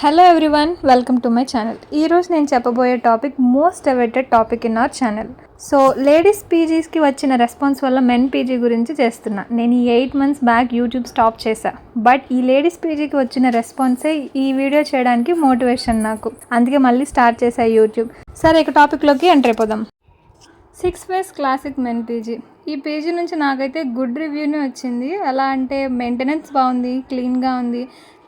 Hello everyone, welcome to my channel. ఈరోజు నేను చెప్పబోయే topic most awaited topic in our channel. So ladies పీజీస్కి వచ్చిన రెస్పాన్స్ వల్ల మెన్ పీజీ గురించి చేస్తున్నా. నేను ఈ 8 months బ్యాక్ యూట్యూబ్ స్టాప్ చేశా. బట్ ఈ లేడీస్ పీజీకి వచ్చిన రెస్పాన్సే ఈ వీడియో చేయడానికి మోటివేషన్ నాకు. అందుకే మళ్ళీ స్టార్ట్ చేశా యూట్యూబ్. సరే, ఇక టాపిక్లోకి ఎంటర్ అయిపోదాం. 6 Ways క్లాసిక్ మెన్ పీజీ. ఈ పేజీ నుంచి నాకైతే గుడ్ రివ్యూనే వచ్చింది. ఎలా అంటే మెయింటెనెన్స్ బాగుంది, క్లీన్గా ఉంది,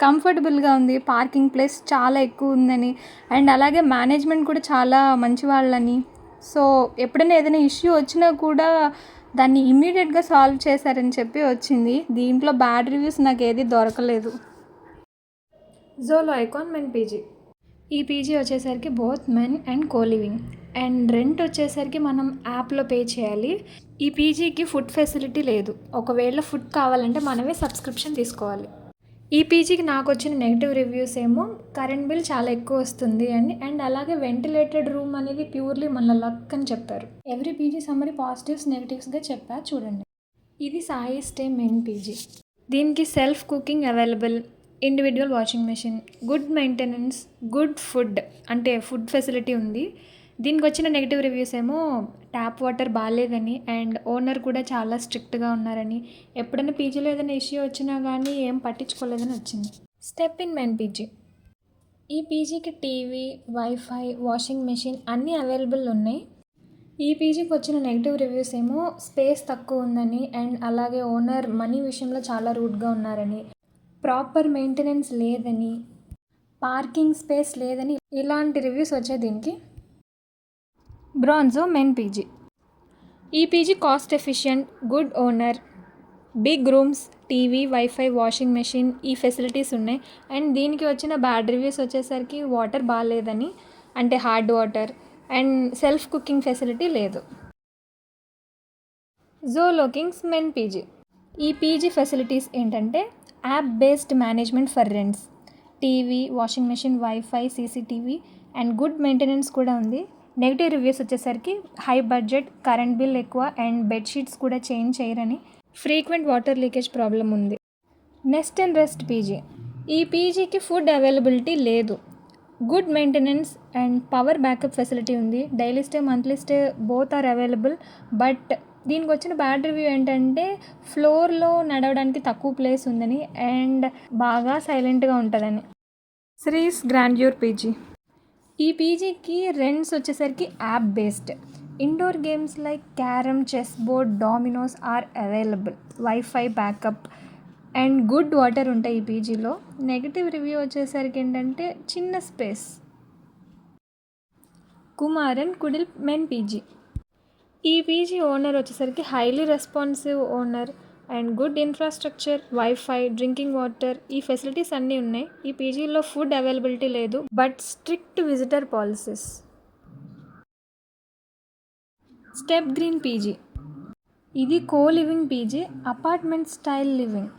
కంఫర్టబుల్గా ఉంది, పార్కింగ్ ప్లేస్ చాలా ఎక్కువ ఉందని, అండ్ అలాగే మేనేజ్మెంట్ కూడా చాలా మంచి వాళ్ళని. సో ఎప్పుడైనా ఏదైనా ఇష్యూ వచ్చినా కూడా దాన్ని ఇమ్మీడియట్గా సాల్వ్ చేశారని చెప్పి వచ్చింది. దీంట్లో బ్యాడ్ రివ్యూస్ నాకు ఏది దొరకలేదు. జోలో ఐకాన్ మెన్ పీజీ. ఈ పీజీ వచ్చేసరికి both men and co living, and rent వచ్చేసరికి మనం యాప్లో పే చేయాలి. ఈ పీజీకి ఫుడ్ ఫెసిలిటీ లేదు. ఒకవేళ ఫుడ్ కావాలంటే మనమే సబ్స్క్రిప్షన్ తీసుకోవాలి. ఈ పీజీకి నాకు వచ్చిన నెగిటివ్ రివ్యూస్ ఏమో కరెంట్ బిల్ చాలా ఎక్కువ వస్తుంది అండ్ అలాగే వెంటిలేటెడ్ రూమ్ అనేది ప్యూర్లీ మన లక్ అని చెప్పారు. ఎవ్రీ పీజీ సమ్మరీ పాజిటివ్స్ నెగిటివ్స్గా చెప్పా, చూడండి. ఇది సాయి స్టే మెన్ పీజీ. దీనికి self cooking available, individual washing machine, good maintenance, good food అంటే ఫుడ్ ఫెసిలిటీ ఉంది. దీనికి వచ్చిన నెగిటివ్ రివ్యూస్ ఏమో ట్యాప్ వాటర్ బాగాలేదని అండ్ ఓనర్ కూడా చాలా స్ట్రిక్ట్గా ఉన్నారని, ఎప్పుడైనా పీజీలో ఏదైనా ఇష్యూ వచ్చినా కానీ ఏం పట్టించుకోలేదని వచ్చింది. Step in men PG. ఈ పీజీకి టీవీ, వైఫై, వాషింగ్ మెషిన్ అన్నీ అవైలబుల్ ఉన్నాయి. ఈ పీజీకి వచ్చిన నెగిటివ్ రివ్యూస్ ఏమో స్పేస్ తక్కువ ఉందని అండ్ అలాగే ఓనర్ మనీ విషయంలో చాలా రూడ్గా ఉన్నారని, ప్రాపర్ మెయింటెనెన్స్ లేదని, పార్కింగ్ స్పేస్ లేదని ఇలాంటి రివ్యూస్ వచ్చాయి దీనికి. Branzo men PG. ఈ PG cost efficient, good owner, big rooms, TV, WiFi, washing machine ఈ ఫెసిలిటీస్ ఉన్నాయి. అండ్ దీనికి వచ్చిన బ్యాడ్ రివ్యూస్ వచ్చేసరికి వాటర్ బాగాలేదని, అంటే hard water, and self cooking facility లేదు. Zolo Kings men PG. ఈ పీజీ ఫెసిలిటీస్ ఏంటంటే app based management for rents, TV, washing machine, WiFi, CCTV and good maintenance కూడా ఉంది. నెగిటివ్ రివ్యూస్ వచ్చేసరికి హై బడ్జెట్, కరెంట్ బిల్ ఎక్కువ and bedsheets కూడా change చేయరని, frequent water leakage problem ఉంది. Nest and rest PG. ఈ పీజీకి ఫుడ్ అవైలబిలిటీ లేదు, good maintenance and power backup facility ఉంది. Daily stay, monthly stay both are available. But దీనికి వచ్చిన బ్యాడ్ రివ్యూ ఏంటంటే ఫ్లోర్లో నడవడానికి తక్కువ ప్లేస్ ఉందని అండ్ బాగా సైలెంట్గా ఉంటుందని. Sri's grandeur PG. ఈ పీజీకి రెంట్స్ వచ్చేసరికి app based, indoor games like carrom, chess board, dominoes are available, wifi backup and good water ఉంటాయి ఈ పీజీలో. నెగిటివ్ రివ్యూ వచ్చేసరికి ఏంటంటే చిన్న space. Kumaran Kudil men PG. ఈ పీజీ ఓనర్ వచ్చేసరికి highly responsive owner and good infrastructure, wifi, drinking water ఈ facilities అన్నీ ఉన్నాయి. ఈ పీజీలో ఫుడ్ అవైలబిలిటీ లేదు, but strict visitor policies. Step green PG. ఇది co living PG, apartment style living.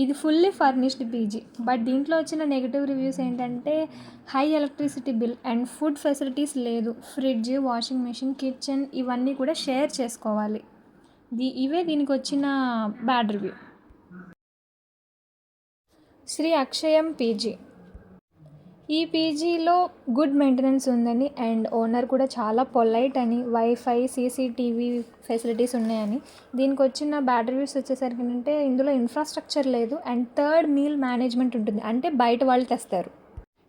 ఇది ఫుల్లీ ఫర్నిష్డ్ పీజీ. బట్ దీంట్లో వచ్చిన నెగిటివ్ రివ్యూస్ ఏంటంటే high electricity bill and food facilities లేదు. ఫ్రిడ్జ్, వాషింగ్ మెషిన్, కిచెన్ ఇవన్నీ కూడా share చేసుకోవాలి. ఇవే దీనికి వచ్చిన బ్యాడ్ రివ్యూ. శ్రీ అక్షయం పీజీ. ఈ పీజీలో గుడ్ మెయింటెనెన్స్ ఉందని అండ్ ఓనర్ కూడా చాలా పొలైట్ అని, వైఫై, సీసీటీవీ ఫెసిలిటీస్ ఉన్నాయని. దీనికి వచ్చిన బ్యాడ్ రివ్యూస్ వచ్చేసరికి అంటే ఇందులో ఇన్ఫ్రాస్ట్రక్చర్ లేదు అండ్ థర్డ్ మీల్ మేనేజ్మెంట్ ఉంటుంది, అంటే బయట వాళ్ళు తెస్తారు.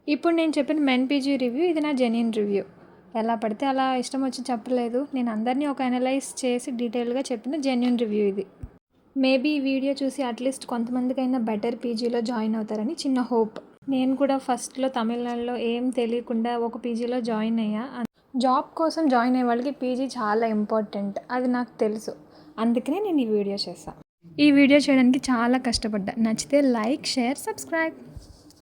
ఇప్పుడు నేను చెప్పిన మెన్ పీజీ రివ్యూ ఇది నా జెన్యూన్ రివ్యూ. ఎలా పడితే అలా ఇష్టం వచ్చి చెప్పలేదు. నేను అందరినీ ఒక అనలైజ్ చేసి డీటెయిల్గా చెప్పిన జెన్యూన్ రివ్యూ ఇది. మేబీ ఈ వీడియో చూసి అట్లీస్ట్ కొంతమందికైనా బెటర్ పీజీలో జాయిన్ అవుతారని చిన్న హోప్. నేను కూడా ఫస్ట్లో తమిళనాడులో ఏం తెలియకుండా ఒక పీజీలో జాయిన్ అయ్యా. జాబ్ కోసం జాయిన్ అయ్యే వాళ్ళకి పీజీ చాలా ఇంపార్టెంట్, అది నాకు తెలుసు. అందుకనే నేను ఈ వీడియో చేశాను. ఈ వీడియో చేయడానికి చాలా కష్టపడ్డా. నచ్చితే లైక్, షేర్, సబ్స్క్రైబ్.